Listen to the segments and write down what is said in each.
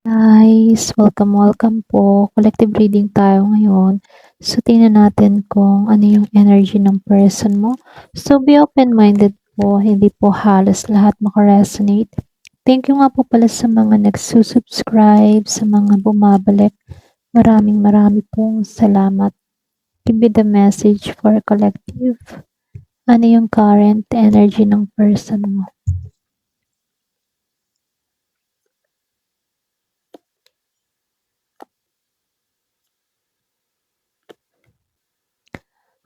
Guys, welcome po. Collective reading tayo ngayon. So, tingnan natin kung ano yung energy ng person mo. So, be open-minded po. Hindi po halos lahat makaresonate. Thank you nga po pala sa mga nagsusubscribe, sa mga bumabalik. Marami pong salamat. Give me the message for collective. Ano yung current energy ng person mo?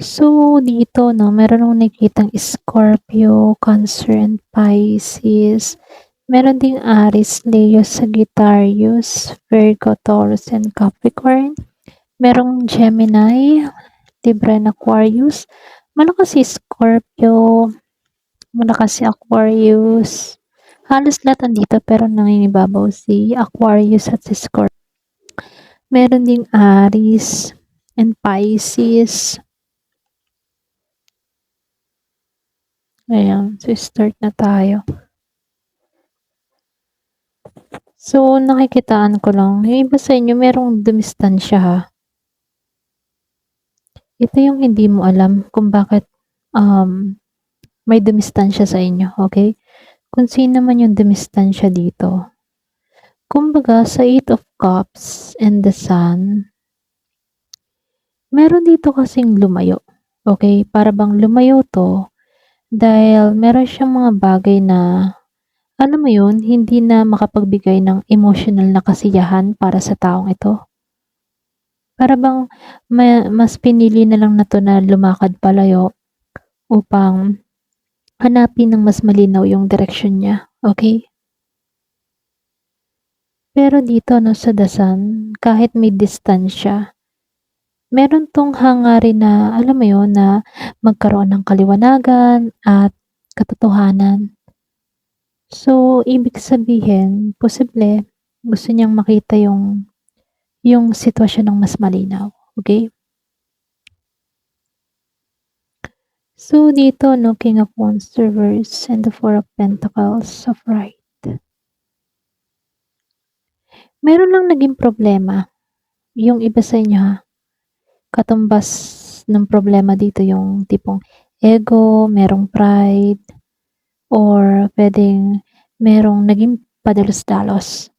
So, dito 'no, meron akong nakikitang Scorpio, Cancer, and Pisces. Meron ding Aries, Leo, Sagittarius, Virgo, Taurus, and Capricorn. Merong Gemini, Libra, and Aquarius. Malakas si Scorpio, malakas si Aquarius. Halos lahat nandito pero nangingibabaw si Aquarius at si Scorpio. Meron ding Aries and Pisces. Ayan, so start na tayo. So, nakikitaan ko lang, yung iba sa inyo merong dumistansya ha. Ito yung hindi mo alam kung bakit may dumistansya sa inyo, okay? Kung sino man yung dumistansya dito. Kumbaga, sa Eight of Cups and the Sun, meron dito kasing lumayo. Okay? Para bang lumayo to dahil meron siyang mga bagay na alam mo yun, hindi na makapagbigay ng emotional na kasiyahan para sa taong ito. Para bang mas pinili na lang na 'to na lumakad palayo upang hanapin ng mas malinaw yung direksyon niya, okay? Pero dito 'no sa dasan, kahit may distansya, meron 'tong hangarin na alam mo yun, na magkaroon ng kaliwanagan at katotohanan. So, ibig sabihin posible gusto niyang makita yung sitwasyon ng mas malinaw, okay? So, dito 'no, King of Wands reverse and the Four of Pentacles upright. Meron lang naging problema, yung iba sa inyo ha, katumbas ng problema dito yung tipong ego, merong pride, or puwedeng merong naging padalos-dalos.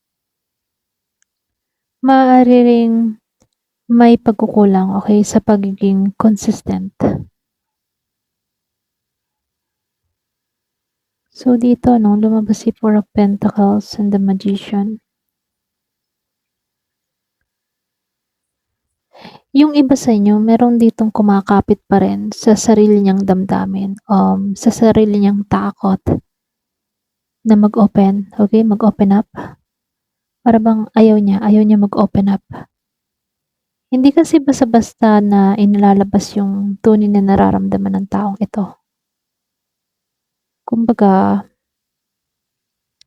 Maaari ring may pagkukulang, okay, sa pagiging consistent. So, dito 'no, lumabas si Four of Pentacles and the Magician. Yung iba sa inyo meron ditong kumakapit pa rin sa sarili niyang damdamin, sa sarili niyang takot na mag-open, okay, mag-open up. Para bang ayaw niya mag-open up. Hindi kasi basta-basta na inilalabas yung tunay na nararamdaman ng taong ito. Kumbaga,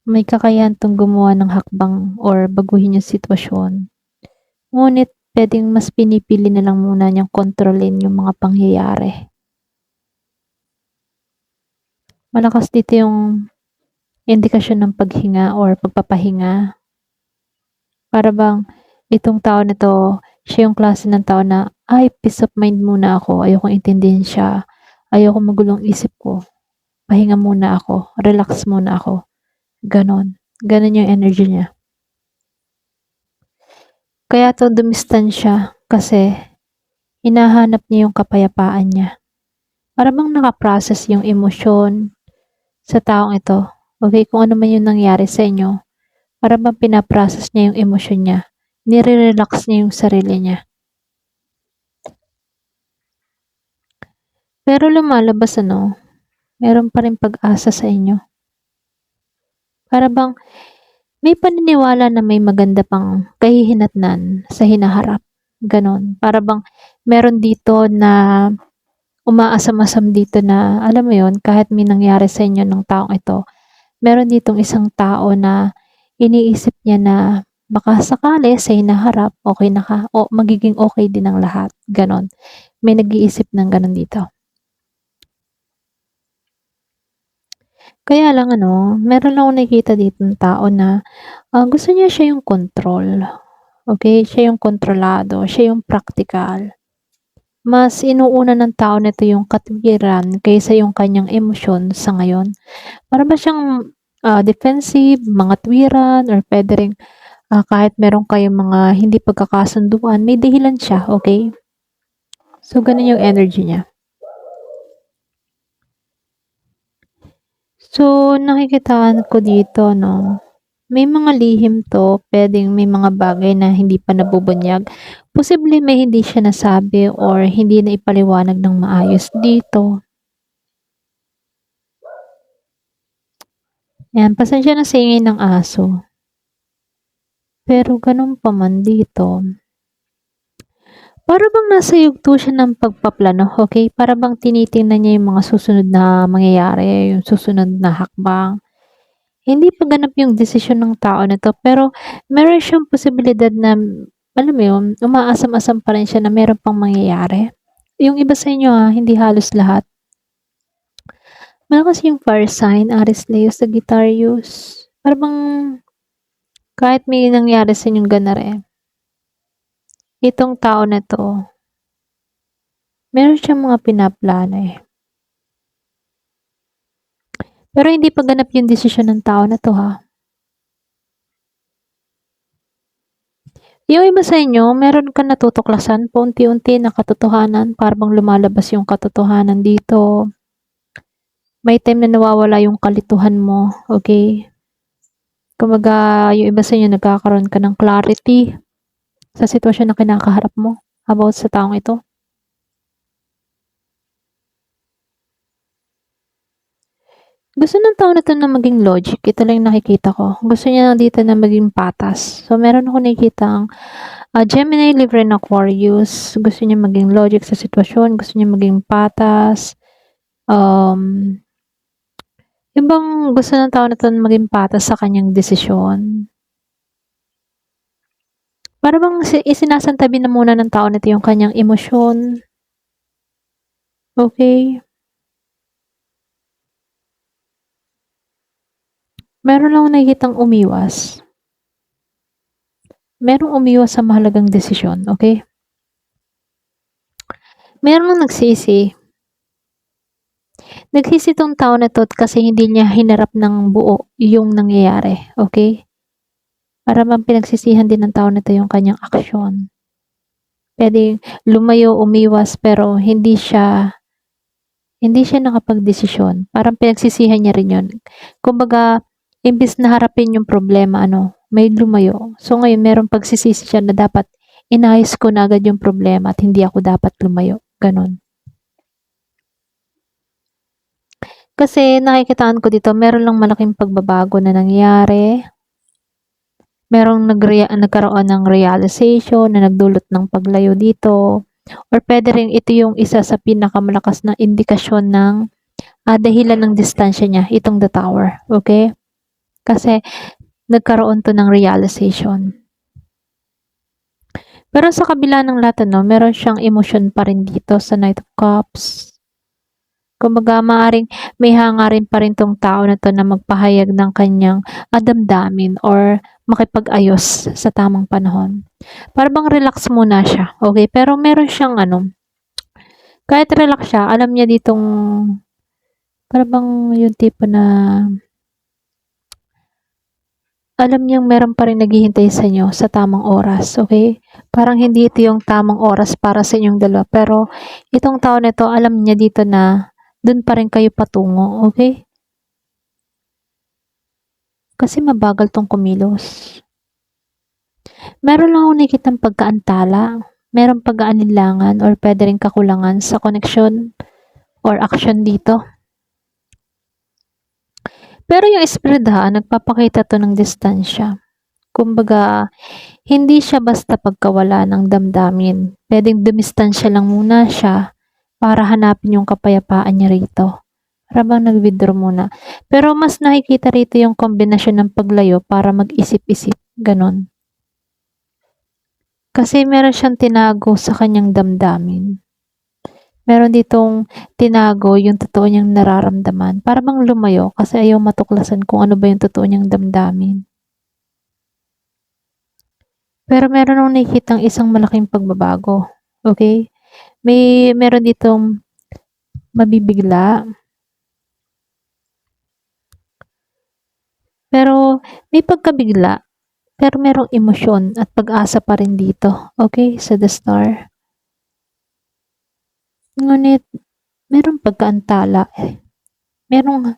may kakayahan 'tong gumawa ng hakbang or baguhin yung sitwasyon. Ngunit puwedeng mas pinipili na lang muna niyang kontrolin yung mga pangyayari. Malakas dito yung indikasyon ng paghinga or pagpapahinga. Para bang itong tao na 'to, siya yung klase ng tao na, "Ay, peace of mind muna ako, ayokong intindihin siya, ayokong magulong isip ko, pahinga muna ako, relax muna ako." Gano'n. Gano'n yung energy niya. Kaya 'to dumistansya kasi hinahanap niya yung kapayapaan niya. Para bang naka-process yung emosyon sa taong ito, okey? Kung ano man yung nangyari sa inyo, para bang pina-process niya yung emosyon niya, nire-relax niya yung sarili niya. Pero lumalabas ano, meron pa ring pag-asa sa inyo. Para bang may paniniwala na may maganda pang kahihinatnan sa hinaharap, gano'n. Para bang meron dito na umaasam-asam dito na alam mo 'yun, kahit may nangyari sa inyo ng taong ito, meron ditong isang tao na iniisip niya na baka sakali sa hinaharap okey na o magiging okey din ang lahat, gano'n. May nag-iisip ng gano'n dito. Kaya lang ano, meron lang akong nakikita ditong tao na, gusto niya siya yung control, okey? Siya yung kontrolado, siya yung praktikal. Mas inuuna ng tao na 'to yung katwiran kaysa yung kanyang emosyon sa ngayon. Para ba siyang, defensive, mga tuwiran or puwede ring, kahit meron kayong mga hindi pagkakasunduan, may dahilan siya, okey? So, gano'n yung energy niya. So, nakikitaan ko dito 'no, may mga lihim 'to, puwedeng may mga bagay na hindi pa nabubunyag. Posibleng may hindi siya nasabi or hindi naipaliwanag ng maayos dito. Ayan, pasensya na sa ingay ng aso. Pero gano'n pa man dito, para bang nasa yugto siya ng pagpaplano, okey? Para bang tinitingnan niya yung mga susunod na mangyayari, yung susunod na hakbang. Hindi pa ganap yung desisyon ng tao na 'to, pero meron siyang posibilidad na, alam mo yun, umaasam-asam pa rin siya na meron pang mangyayari. Yung iba sa inyo, hindi halos lahat. Malakas yung fire sign, Aries, Leo, Sagittarius. Para bang kahit may nangyari sa inyong ganare, itong tao na 'to, meron siyang mga pinaplano, eh. Pero hindi pa ganap yung desisyon ng tao na 'to, ha. Yung iba sa inyo, meron kang natutuklasan paunti-unti na katotohanan, para bang lumalabas yung katotohanan dito. May time na nawawala yung kalituhan mo, okey? Kumbaga, yung iba sa inyo nagkakaroon ka ng clarity sa sitwasyon na kinakaharap mo about sa taong ito. Gusto ng tao na 'to na maging logic, ito lang yung nakikita ko. Gusto niya dito na maging patas. So, meron akong nakikitang, Gemini, Libra, and Aquarius. Gusto niya maging logic sa sitwasyon, gusto niya maging patas. Yung bang gusto ng tao na 'to na maging patas sa kanyang desisyon. Para bang isinasantabi na muna ng tao na 'to yung kanyang emosyon. Okey. Meron lang akong nakikitang umiwas. Merong umiwas sa mahalagang desisyon, okey? Merong nagsisi. Nagsisi 'tong tao na 'to kasi hindi niya hinarap ng buo yung nangyayari, okey? Para bang pinagsisihan din ng tao na 'to yung kanyang aksyon. Puwedeng lumayo, umiwas, pero hindi siya nakapagdesisyon. Parang pinagsisihan niya rin 'yun. Kumbaga, imbes na harapin yung problema may lumayo. So, ngayon merong pagsisisi siya na dapat inayos ko na agad yung problema at hindi ako dapat lumayo, gano'n. Kasi nakikitaan ko dito meron lang malaking pagbabago na nangyari. Merong nagkaroon ng realization na nagdulot ng paglayo dito or puwede ring ito yung isa sa pinakamalakas na indikasyon ng, dahilan ng distansya niya, itong The Tower, okey? Kasi nagkaroon 'to ng realization. Pero sa kabila ng lahat meron siyang emosyon pa rin dito sa Knight of Cups. Kumbaga maaaring may hangarin pa rin 'tong tao na 'to na magpahayag ng kanyang, damdamin or makipag-ayos sa tamang panahon. Para bang relax muna siya, okey? Pero meron siyang kahit relax siya, alam niya ditong para bang yung tipo na alam niyang meron pa ring naghihintay sa inyo sa tamang oras, okey? Parang hindi ito yung tamang oras para sa inyong dalawa, pero itong tao na 'to alam niya dito na dun pa rin kayo patungo, okey? Kasi mabagal 'tong kumilos. Meron lang akong nakikitang pagkaantala, merong pag-aalinlangan or puwede ring kakulangan sa koneksyon or aksyon dito. Pero yung spirit nagpapakita 'to ng distansya. Kumbaga, hindi siya basta pagkawala ng damdamin. Puwedeng dumistansya lang muna siya para hanapin yung kapayapaan niya rito. Para bang nag-withdraw muna. Pero mas nakikita rito yung kombinasyon ng paglayo para mag-isip-isip, gano'n. Kasi meron siyang tinago sa kanyang damdamin. Meron ditong tinago yung totoo niyang nararamdaman. Para bang lumayo kasi ayaw matuklasan kung ano ba yung totoo niyang damdamin. Pero meron akong nakikitang isang malaking pagbabago, okay? Meron ditong mabibigla, pero may pagkabigla, pero merong emosyon at pag-asa pa rin dito, okay, sa The Star. Ngunit merong pagkaantala, merong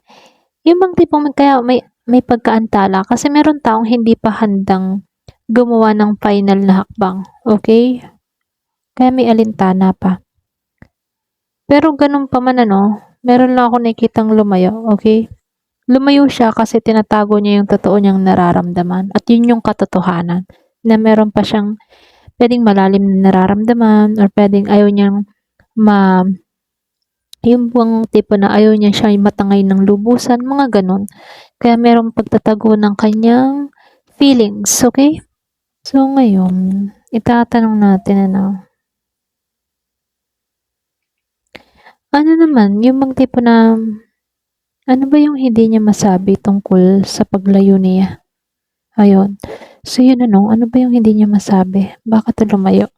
yung bang tipong kaya may pagkaantala kasi meron taong hindi pa handang gumawa ng final na hakbang, okay? Kaya may alintana pa. Pero ganun pa man ano, meron lang ako nakikitang lumayo, okay? Lumayo siya kasi tinatago niya yung totoo niyang nararamdaman at yun yung katotohanan na meron pa siyang pwedeng malalim na nararamdaman or pwedeng ayaw niyang ma yung buwang tipo na ayaw niya siya matangay ng lubusan, mga ganon. Kaya merong pagtatago ng kanyang feelings, okay? So ngayon, itatanong natin ano naman, yung bang tipo na ano ba yung hindi niya masabi tungkol sa paglayo niya? Ayun. So yun ano ba yung hindi niya masabi? Bakit lumayo?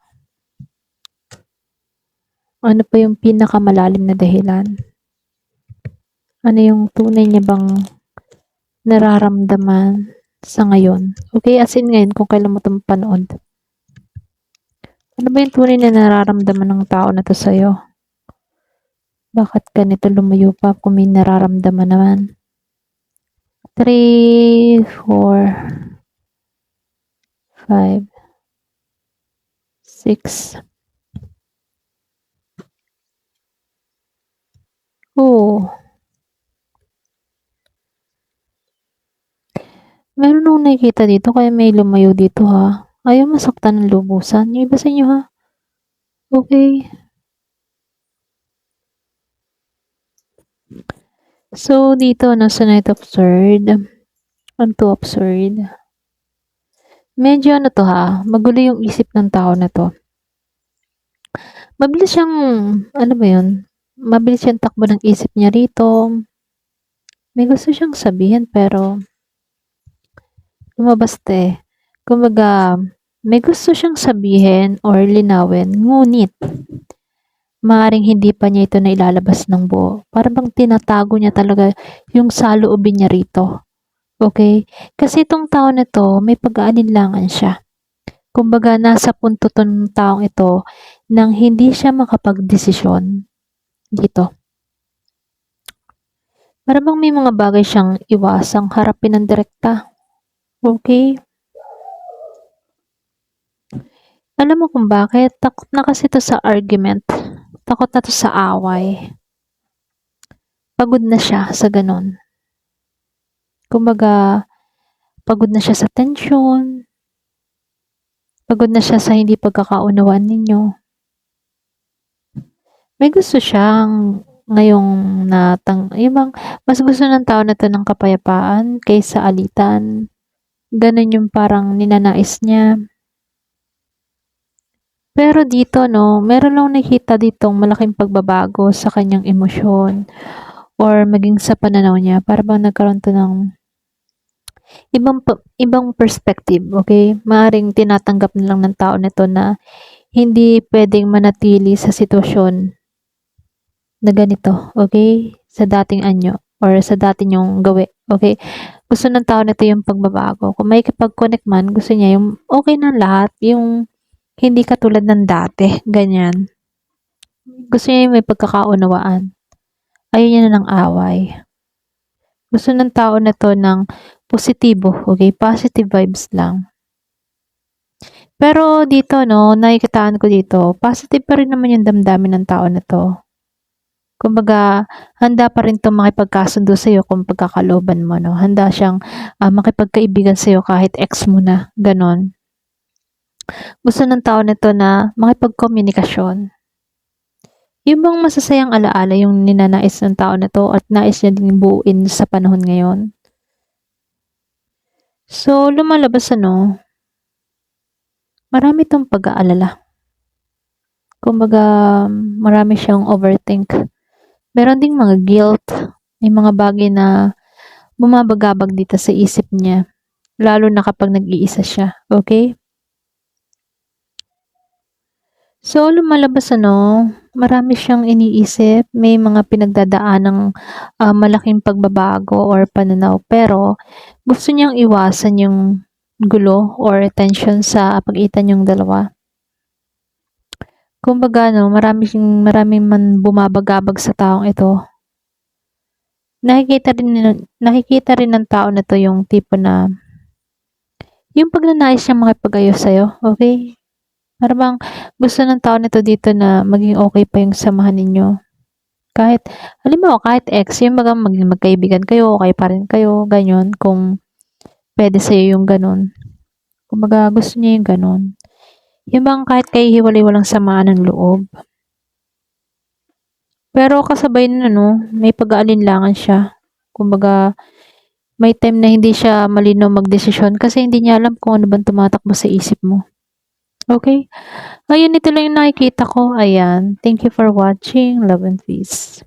Ano pa yung pinakamalalim na dahilan? Ano yung tunay niya bang nararamdaman sa ngayon? Okay, as in ngayon, kung kailan mo ito mapanood. Ano ba yung tunay na nararamdaman ng tao na to sa'yo? Bakit ganito lumayo pa kung may nararamdaman naman? 3, 4, 5, 6. Oo. Meron akong nakikita dito kaya may lumayo dito ha. Ayaw masaktan ng lubusan. Yung iba sa inyo ha. Okay. So, dito sa Night of Sword, on to absurd. Medyo ano to ha, magulo yung isip ng tao na to. Mabilis siyang, ano ba yun? Mabilis siyang takbo ng isip niya rito. May gusto siyang sabihin pero lumabas eh. Kumbaga, may gusto siyang sabihin or linawin, ngunit maaaring hindi pa niya ito na ilalabas ng buo. Para bang tinatago niya talaga yung saloobin niya rito. Okay? Kasi itong tao na to, may pag-aalinlangan siya. Kumbaga, nasa punto tong taong ito nang hindi siya makapagdesisyon dito. Para bang may mga bagay siyang iwasang harapin ng direkta. Okay? Alam mo kung bakit? Takot na kasi to sa argument. Takot na to sa away. Pagod na siya sa ganun. Kumbaga, pagod na siya sa tensyon. Pagod na siya sa hindi pagkakaunawaan ninyo. May gusto siyang ngayong mas gusto ng tao na to ng kapayapaan kaysa alitan. Ganun yung parang ninanais niya. Pero dito, meron lang nakita ditong malaking pagbabago sa kanyang emosyon or maging sa pananaw niya. Para bang nagkaroon to ng ibang perspective, okay? Maaring tinatanggap na lang ng tao nito na hindi pwedeng manatili sa sitwasyon na ganito, okay? Sa dating anyo or sa dating yung gawi, okay? Gusto ng tao nito yung pagbabago. Kung may kapag-connect man, gusto niya yung okay na lahat, yung hindi katulad ng dati, ganyan. Gusto niya yung may pagkakaunawaan. Ayaw niya na ng away. Gusto ng tao na to ng positibo, okay? Positive vibes lang. Pero dito, nakikitaan ko dito, positive pa rin naman yung damdamin ng tao na to. Kumbaga, handa pa rin itong makipagkasundo sa'yo kung pagkakalooban mo, Handa siyang makipagkaibigan sa'yo kahit ex mo na, ganon. Gusto ng tao nito na makipagkomunikasyon. Yung bang masasayang alaala yung ninanais ng tao na to at nais niya din buuin sa panahon ngayon. So, lumalabas marami tong pag-aalala. Kumbaga, marami siyang overthink. Meron ding mga guilt, may mga bagay na bumabagabag dito sa isip niya, lalo na kapag nag-iisa siya, okay? So, lumalabas marami siyang iniisip, may mga pinagdadaanang malaking pagbabago or pananaw, pero gusto niyang iwasan yung gulo or tension sa pagitan niyong dalawa. Kumbaga maraming man bumabagabag sa taong ito. Nakikita rin ng tao na 'to yung tipo na yung pagnanais niyang makipag-ayos sa'yo, okay? Para bang gusto ng tao nito dito na maging okay pa yung samahan ninyo. Kahit halimbawa kahit ex, yung bagang maging magkaibigan kayo, okey pa rin kayo, gano'n, kung puwede sa'yo yung gano'n. Kumbaga gusto niya yung gano'n. Yung bang kahit kayo hiwalay walang samaan ng loob. Pero kasabay nun may pag-aalinlangan siya. Kumbaga may time na hindi siya malinaw magdesisyon kasi hindi niya alam kung ano bang tumatakbo sa isip mo. Okay? Ayun, ito lang yung nakikita ko. Ayan. Thank you for watching. Love and peace.